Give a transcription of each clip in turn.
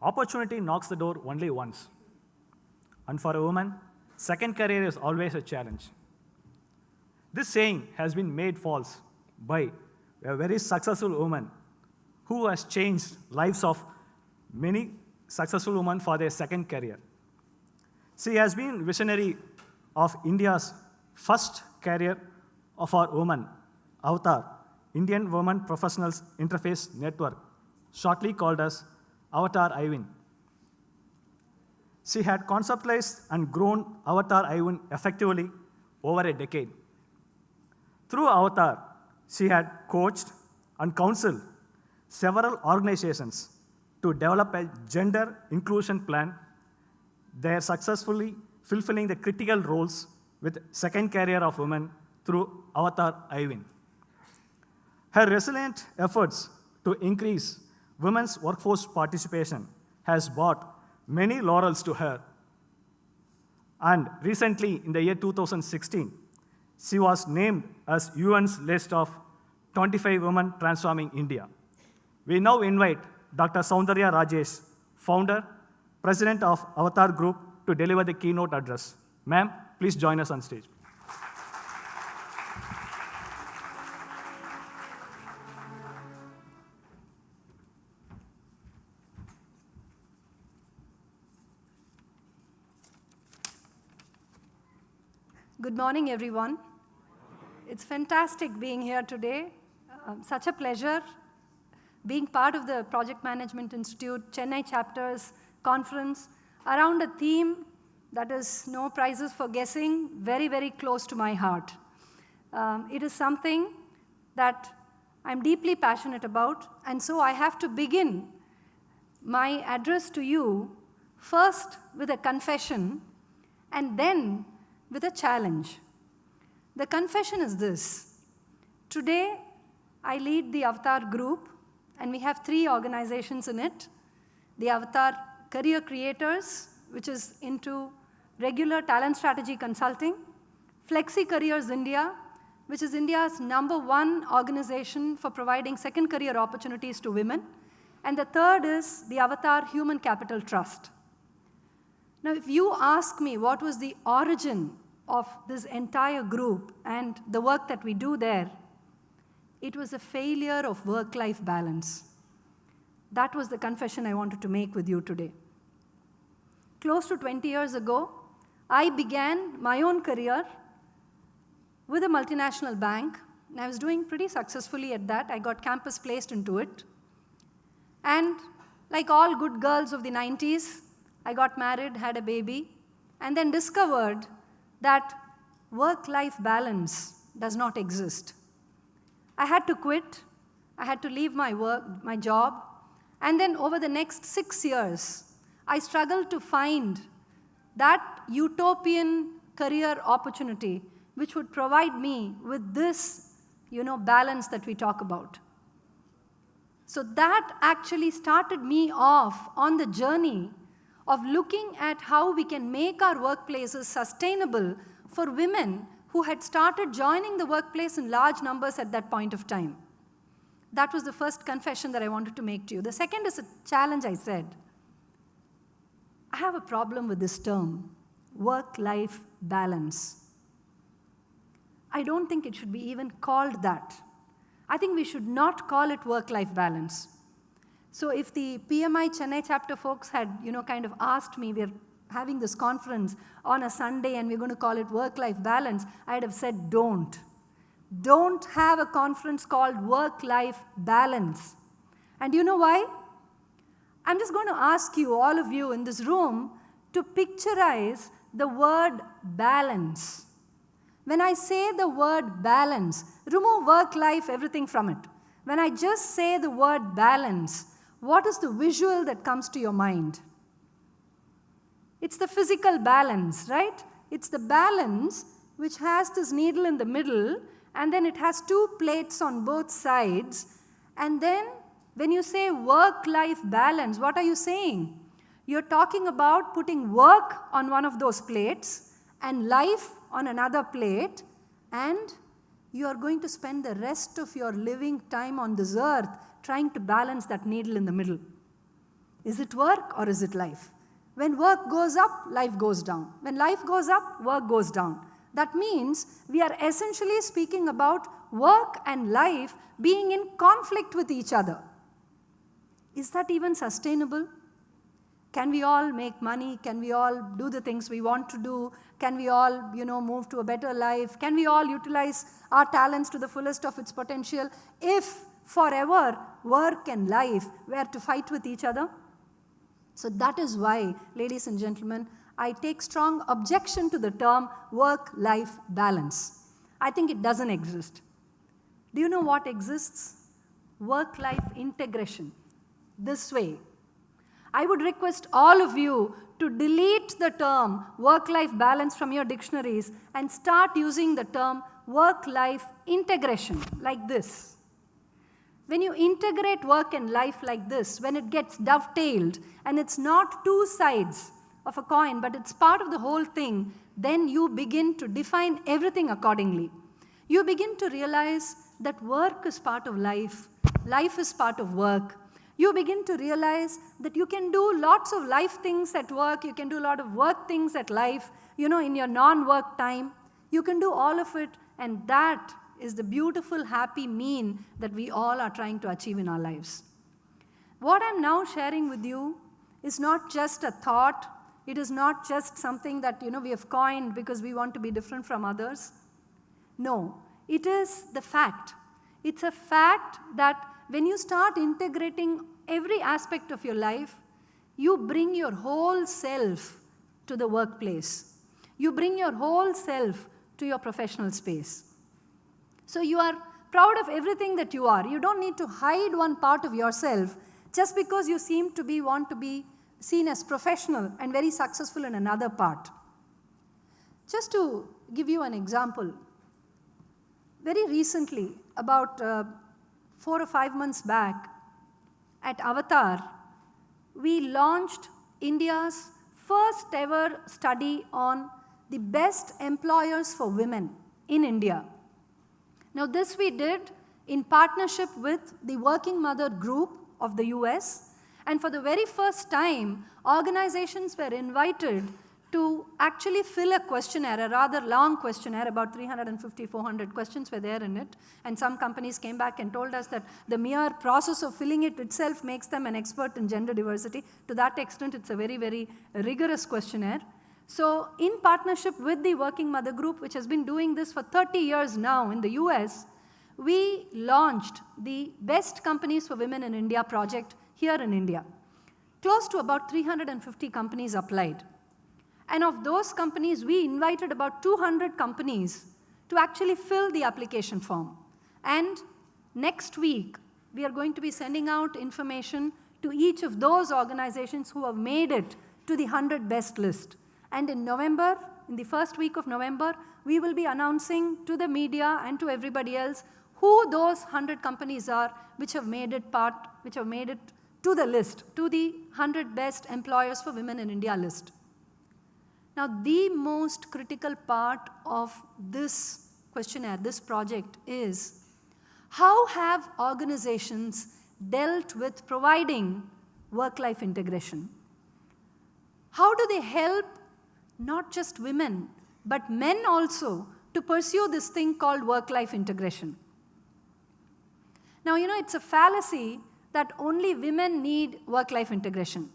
Opportunity knocks the door only once. And for a woman, second career is always a challenge. This saying has been made false by a very successful woman who has changed lives of many successful women for their second career. She has been visionary of India's first career for women, AVTAR, Indian Women Professionals Interface Network, shortly called as AVTAR IWIN. She had conceptualized and grown AVTAR IWIN effectively over a decade. Through AVTAR, she had coached and counseled several organizations to develop a gender inclusion plan. They are successfully fulfilling the critical roles with second career of women through AVTAR IWIN. Her resilient efforts to increase women's workforce participation has brought many laurels to her. And recently, in the year 2016, she was named as UN's list of 25 women transforming India. We now invite Dr. Saundarya Rajesh, founder, president of AVTAR Group, to deliver the keynote address. Ma'am, please join us on stage. Good morning, everyone. It's fantastic being here today. Such a pleasure being part of the Project Management Institute Chennai Chapter's conference around a theme that is no prizes for guessing, very, very close to my heart. It is something that I'm deeply passionate about, and so I have to begin my address to you first with a confession and then with a challenge. The confession is this. Today, I lead the AVTAR Group, and we have 3 organizations in it. The AVTAR Career Creators, which is into regular talent strategy consulting. Flexi Careers India, which is India's #1 organization for providing second career opportunities to women. And the third is the AVTAR Human Capital Trust. Now, if you ask me what was the origin of this entire group and the work that we do there, it was a failure of work-life balance. That was the confession I wanted to make with you today. Close to 20 years ago, I began my own career with a multinational bank, and I was doing pretty successfully at that. I got campus placed into it. And like all good girls of the 90s, I got married, had a baby, and then discovered that work-life balance does not exist. I had to quit. I had to leave my job. And then over the next 6 years, I struggled to find that utopian career opportunity which would provide me with this, balance that we talk about. So that actually started me off on the journey of looking at how we can make our workplaces sustainable for women who had started joining the workplace in large numbers at that point of time. That was the first confession that I wanted to make to you. The second is a challenge, I said. I have a problem with this term, work-life balance. I don't think it should be even called that. I think we should not call it work-life balance. So if the PMI Chennai Chapter folks had, kind of asked me, we're having this conference on a Sunday and we're going to call it work-life balance, I'd have said, don't. Don't have a conference called work-life balance. And you know why? I'm just going to ask you, all of you in this room, to picturize the word balance. When I say the word balance, remove work-life, everything from it. When I just say the word balance, what is the visual that comes to your mind? It's the physical balance, right? It's the balance which has this needle in the middle, and then it has 2 plates on both sides. And then when you say work-life balance, what are you saying? You're talking about putting work on one of those plates and life on another plate, and you are going to spend the rest of your living time on this earth trying to balance that needle in the middle. Is it work or is it life? When work goes up, life goes down. When life goes up, work goes down. That means we are essentially speaking about work and life being in conflict with each other. Is that even sustainable? Can we all make money? Can we all do the things we want to do? Can we all, move to a better life? Can we all utilize our talents to the fullest of its potential if forever work and life were to fight with each other? So that is why, ladies and gentlemen, I take strong objection to the term work-life balance. I think it doesn't exist. Do you know what exists? Work-life integration. This way. I would request all of you to delete the term work-life balance from your dictionaries and start using the term work-life integration, like this. When you integrate work and life like this, when it gets dovetailed and it's not two sides of a coin, but it's part of the whole thing, then you begin to define everything accordingly. You begin to realize that work is part of life is part of work. You begin to realize that you can do lots of life things at work, you can do a lot of work things at life, in your non-work time. You can do all of it, and that is the beautiful, happy mean that we all are trying to achieve in our lives. What I'm now sharing with you is not just a thought, it is not just something that we have coined because we want to be different from others. No, it is the fact. It's a fact that when you start integrating every aspect of your life, you bring your whole self to the workplace. You bring your whole self to your professional space. So you are proud of everything that you are. You don't need to hide one part of yourself just because you seem to want to be seen as professional and very successful in another part. Just to give you an example, very recently, about 4 or 5 months back, at AVTAR, we launched India's first ever study on the best employers for women in India. Now this we did in partnership with the Working Mother Group of the US, and for the very first time, organizations were invited to actually fill a questionnaire, a rather long questionnaire, about 350, 400 questions were there in it. And some companies came back and told us that the mere process of filling it itself makes them an expert in gender diversity. To that extent, it's a very, very rigorous questionnaire. So in partnership with the Working Mother Group, which has been doing this for 30 years now in the US, we launched the Best Companies for Women in India project here in India. Close to about 350 companies applied. And of those companies, we invited about 200 companies to actually fill the application form. And next week, we are going to be sending out information to each of those organizations who have made it to the 100 best list. And in November, in the first week of November, we will be announcing to the media and to everybody else who those 100 companies are which have made it to the list, to the 100 best employers for women in India list. Now, the most critical part of this questionnaire, this project, is how have organizations dealt with providing work-life integration? How do they help not just women, but men also to pursue this thing called work-life integration? Now, it's a fallacy that only women need work-life integration.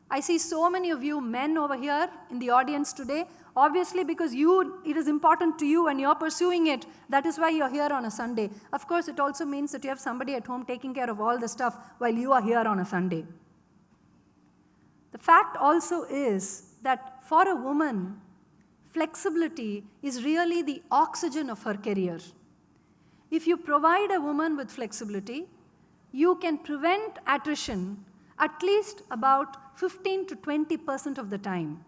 I see so many of you men over here in the audience today, obviously because it is important to you and you're pursuing it. That is why you're here on a Sunday. Of course, it also means that you have somebody at home taking care of all the stuff while you are here on a Sunday. The fact also is that for a woman, flexibility is really the oxygen of her career. If you provide a woman with flexibility, you can prevent attrition at least about 15 to 20% of the time.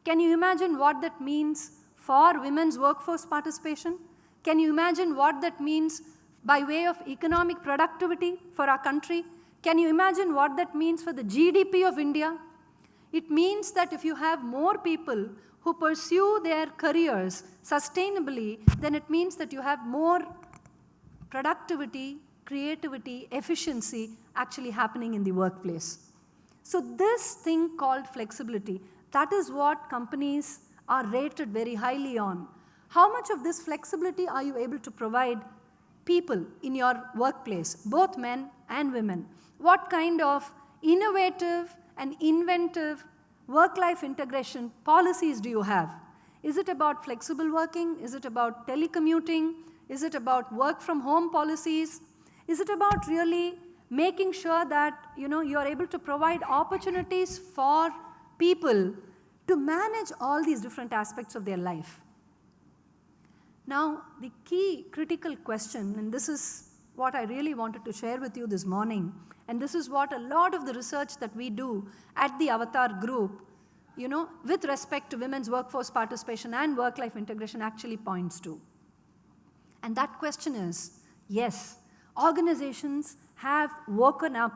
Can you imagine what that means for women's workforce participation? Can you imagine what that means by way of economic productivity for our country? Can you imagine what that means for the GDP of India? It means that if you have more people who pursue their careers sustainably, then it means that you have more productivity, creativity, efficiency actually happening in the workplace. So this thing called flexibility, that is what companies are rated very highly on. How much of this flexibility are you able to provide people in your workplace, both men and women? What kind of innovative and inventive work-life integration policies do you have? Is it about flexible working? Is it about telecommuting? Is it about work from home policies? Is it about really making sure that you are able to provide opportunities for people to manage all these different aspects of their life? Now, the key critical question, and this is what I really wanted to share with you this morning, and this is what a lot of the research that we do at the AVTAR Group, with respect to women's workforce participation and work-life integration actually points to. And that question is, yes, organizations have woken up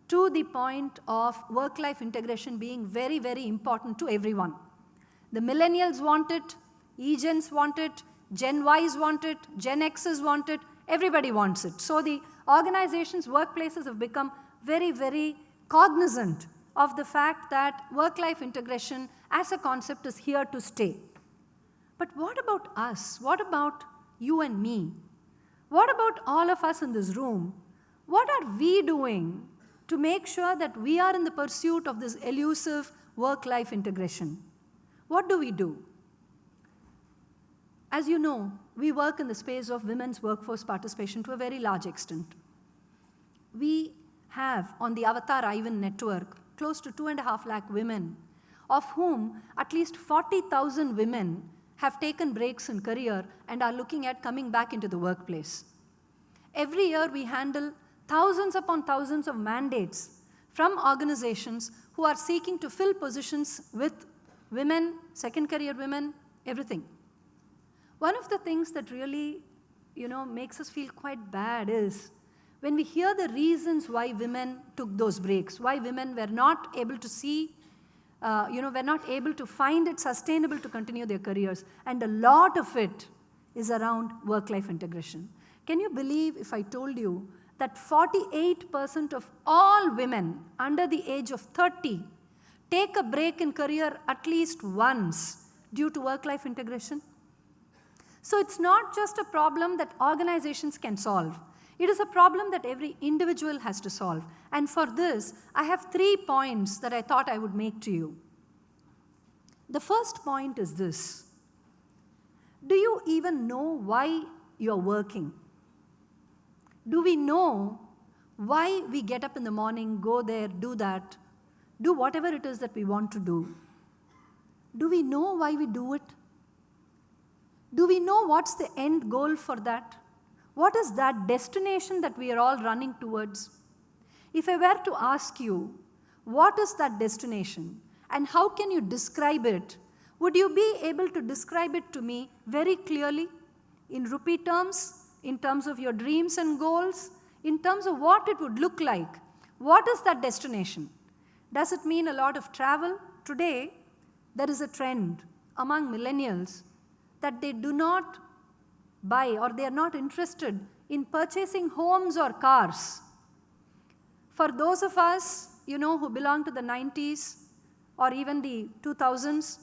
to the point of work-life integration being very, very important to everyone. The millennials want it, E-Gens want it, Gen Ys want it, Gen Xs want it, everybody wants it. So the organizations, workplaces have become very, very cognizant of the fact that work-life integration as a concept is here to stay. But what about us? What about you and me? What about all of us in this room? What are we doing to make sure that we are in the pursuit of this elusive work-life integration? What do we do? As you know, we work in the space of women's workforce participation to a very large extent. We have on the AVTAR IVEN network close to 2.5 lakh women, of whom at least 40,000 women have taken breaks in career and are looking at coming back into the workplace. Every year we handle thousands upon thousands of mandates from organizations who are seeking to fill positions with women, second career women, everything. One of the things that really, makes us feel quite bad is when we hear the reasons why women took those breaks, why women were not able to see, were not able to find it sustainable to continue their careers. And a lot of it is around work-life integration. Can you believe if I told you that 48% of all women under the age of 30 take a break in career at least once due to work-life integration? So it's not just a problem that organizations can solve. It is a problem that every individual has to solve. And for this, I have 3 points that I thought I would make to you. The first point is this. Do you even know why you're working? Do we know why we get up in the morning, go there, do that, do whatever it is that we want to do? Do we know why we do it? Do we know what's the end goal for that? What is that destination that we are all running towards? If I were to ask you, what is that destination and how can you describe it, would you be able to describe it to me very clearly in rupee terms, in terms of your dreams and goals, in terms of what it would look like? What is that destination? Does it mean a lot of travel? Today, there is a trend among millennials that they do not buy or they are not interested in purchasing homes or cars. For those of us, who belong to the 90s or even the 2000s,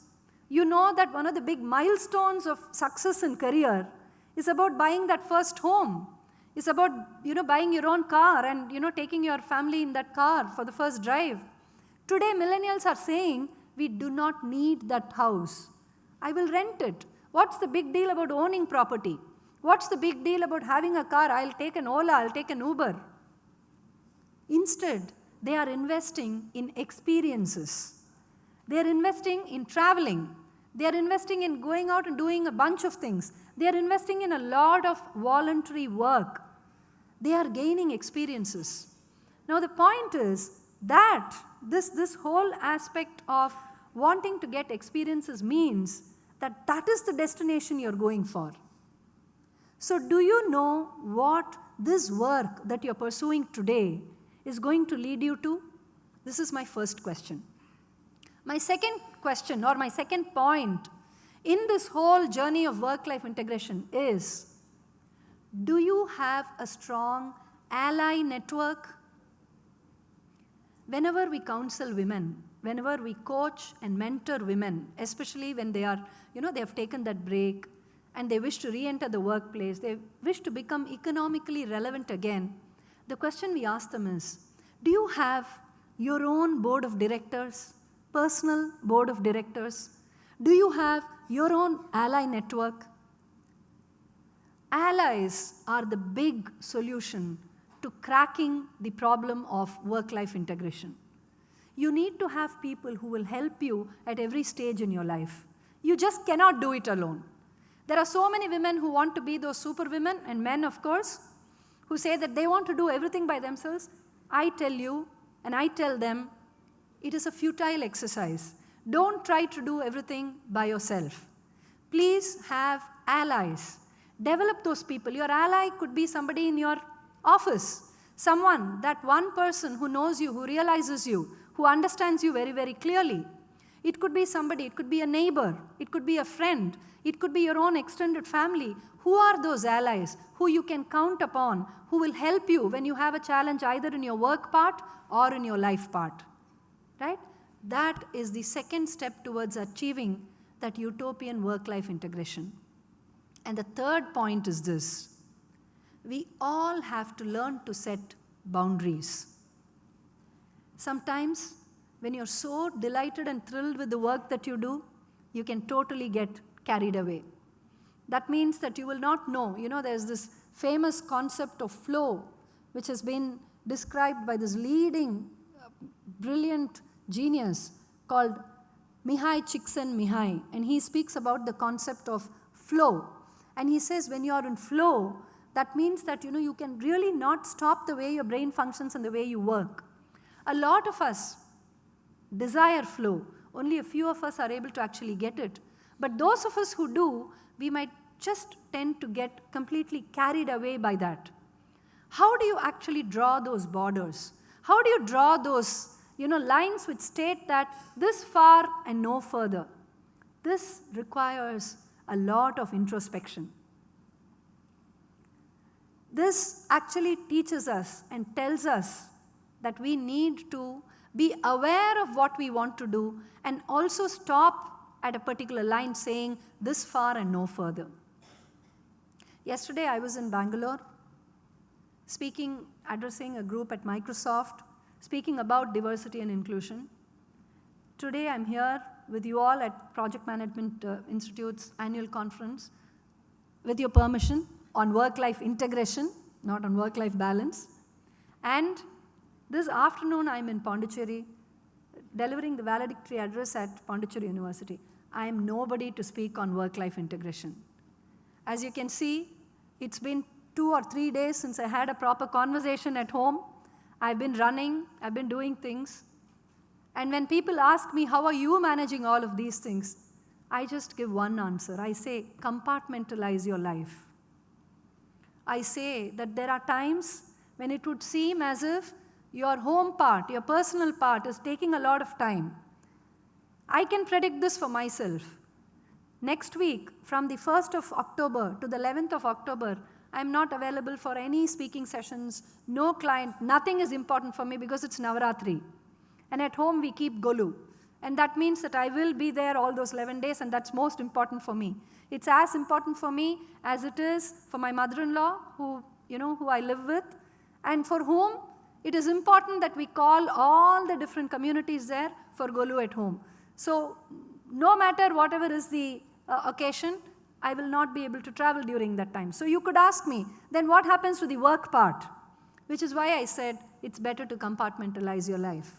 you know that one of the big milestones of success in career is about buying that first home. It's about, buying your own car and, taking your family in that car for the first drive. Today, millennials are saying, we do not need that house. I will rent it. What's the big deal about owning property? What's the big deal about having a car? I'll take an Ola, I'll take an Uber. Instead, they are investing in experiences. They are investing in traveling. They are investing in going out and doing a bunch of things. They are investing in a lot of voluntary work. They are gaining experiences. Now the point is that this whole aspect of wanting to get experiences means that is the destination you're going for. So do you know what this work that you're pursuing today is going to lead you to? This is my first question. My second question or my second point in this whole journey of work-life integration is, do you have a strong ally network? whenever we counsel women, whenever we coach and mentor women, especially when they are, they have taken that break and they wish to re-enter the workplace, they wish to become economically relevant again, the question we ask them is, do you have your own board of directors, personal board of directors? Do you have your own ally network? Allies are the big solution to cracking the problem of work-life integration. You need to have people who will help you at every stage in your life. You just cannot do it alone. There are so many women who want to be those super women, and men, of course, who say that they want to do everything by themselves. I tell you, and I tell them, it is a futile exercise. Don't try to do everything by yourself. Please have allies. Develop those people. Your ally could be somebody in your office, someone, that one person who knows you, who realizes you, who understands you very, very clearly. It could be somebody, it could be a neighbor, it could be a friend, it could be your own extended family. Who are those allies who you can count upon, who will help you when you have a challenge either in your work part or in your life part, right? That is the second step towards achieving that utopian work-life integration. And the third point is this: we all have to learn to set boundaries. Sometimes, when you're so delighted and thrilled with the work that you do, you can totally get carried away. That means that you will not know. There's this famous concept of flow, which has been described by this leading, brilliant genius called Mihai Csikszentmihalyi, and he speaks about the concept of flow. And he says when you are in flow, that means that you can really not stop the way your brain functions and the way you work. A lot of us desire flow. Only a few of us are able to actually get it. But those of us who do, we might just tend to get completely carried away by that. How do you actually draw those borders? How do you draw those lines which state that this far and no further? This requires a lot of introspection. This actually teaches us and tells us that we need to be aware of what we want to do and also stop at a particular line saying this far and no further. Yesterday I was in Bangalore addressing a group at Microsoft, speaking about diversity and inclusion. Today I'm here with you all at Project Management Institute's annual conference, with your permission, on work-life integration, not on work-life balance. And this afternoon I'm in Pondicherry, delivering the valedictory address at Pondicherry University. I am nobody to speak on work-life integration. As you can see, it's been 2 or 3 days since I had a proper conversation at home. I've been running, I've been doing things. And when people ask me, how are you managing all of these things? I just give one answer. I say, compartmentalize your life. I say that there are times when it would seem as if your home part, your personal part is taking a lot of time. I can predict this for myself. Next week, from the 1st of October to the 11th of October, I'm not available for any speaking sessions, no client, nothing is important for me because it's Navaratri. And at home we keep Golu. And that means that I will be there all those 11 days, and that's most important for me. It's as important for me as it is for my mother-in-law, who I live with, and for whom it is important that we call all the different communities there for Golu at home. So no matter whatever is the occasion, I will not be able to travel during that time. So you could ask me, then what happens to the work part? Which is why I said it's better to compartmentalize your life.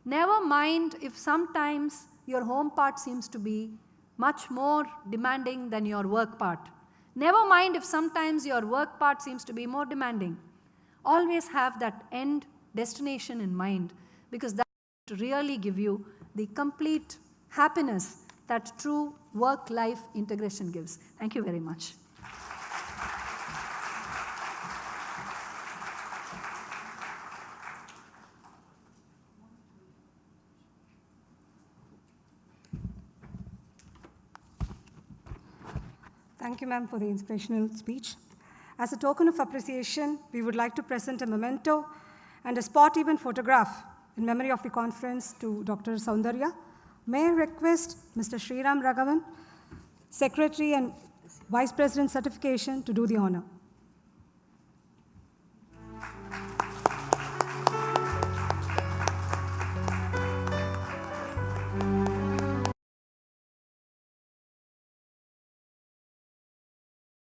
Never mind if sometimes your home part seems to be much more demanding than your work part. Never mind if sometimes your work part seems to be more demanding. Always have that end destination in mind, because that will really give you the complete happiness that true work-life integration gives. Thank you very much. Thank you, ma'am, for the inspirational speech. As a token of appreciation, we would like to present a memento and a spot event photograph in memory of the conference to Dr. Saundarya. May I request Mr. Sriram Raghavan, Secretary and Vice President Certification, to do the honor.